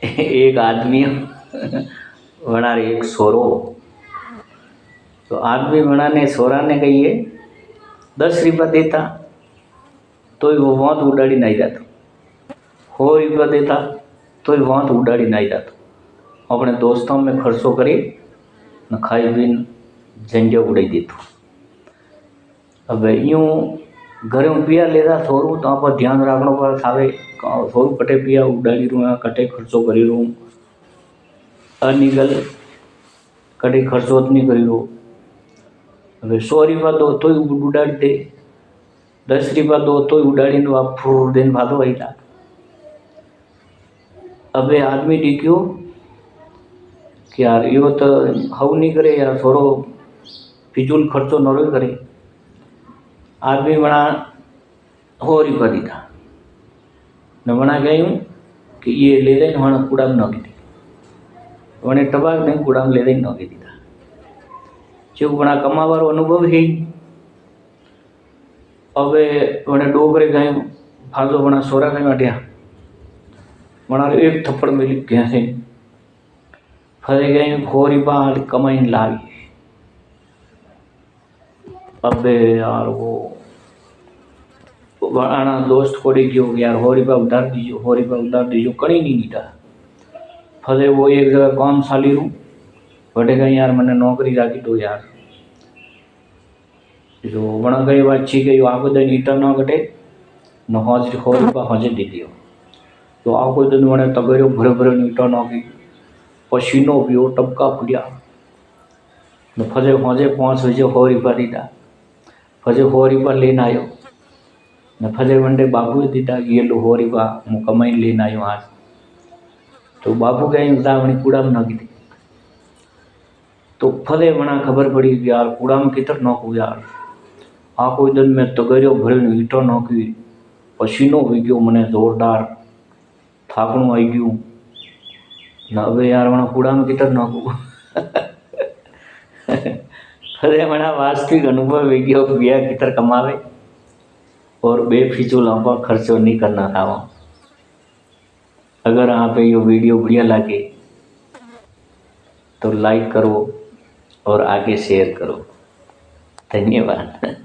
एक आदमी बना रहे एक सोरो। तो आदमी बना ने सोरा ने कहिए 10 रुपया देता तो वो वहाँ उड़ाड़ी नहीं जाता, 100 रुपया देता तो वहाँ उड़ाड़ी नहीं जाता। अपने दोस्तों में खर्चो करी न खाई पीन झंझो उड़ाई देतो। अब यूँ घरे पिया लेता सोरू तो आप ध्यान रखना पर थावे सोरू कटे पिया उड़ाड़ी रू कटे खर्चो करी रू अनिगल कटे खर्चो नहीं करी रू। अब 100 रुपया दो तो उड़ाड़ी दे, 10 रुपया दो तो उड़ाड़ी आप फूर दिन भादो आईला। अब आदमी डिक्यो कि यार यो तो हव नहीं करे यार, थोड़ो फिजूल खर्चो न करे। आदमी बना 100 रुपया दीधा न बना गयूँ कि ये ले लें वहाँ कूड़ा में नौकी दी वने टबाक नहीं कूड़ा में ले लें नौकी दीधा। जो बना कमावारो अनुभव है। अब वने डोगरे गए फाजो बना सोरा गए अट्या बना एक थप्पड़ मिली कैसे फरे गए 100 रुपया कमाई लागी। अब यार वो आना दोस्त कोड़ी गयो यार 100 रुपया उधार दीजो, 100 रुपया उधार दीजो, कहीं नहीं नीटा। फले वो एक जगह काम साली रू बटे गई यार मैंने नौकरी राखी दो यार। जो बना गई बात छी गई आगो दिन ईटा न कटे न 100 रुपया हजे दे दियो। तो आगो दिन मैंने तगड़ो भरे भरे ईटा नौकी पसीनो पियो टपका फुटिया न फजे हजे 5 बजे 100 रुपया दीदा। फजे 100 रुपया लेना आयो न फजे वंडे बाबू दीदा ये लो 100 रुपया मु कमाई लेना आयो आज। तो बाबू गए उदावणी कूड़ा में नाखी दी। तो फले बना खबर पड़ी कि यार कूड़ा में कितर नौकू यार। आ कोई दिन में तगड़ो भरे ईटो नौकी पसीनो हो गयो मने जोरदार थाकणो आई गयो न। अब यार वहाँ कूड़ा में कितर नौकू फले बना वास्तविक अनुभव हो गयो बिया कितर कमावे और बेफिजूल आप खर्चो नहीं करना था वहाँ। अगर आप ये वीडियो बढ़िया लगे तो लाइक करो और आगे शेयर करो। धन्यवाद।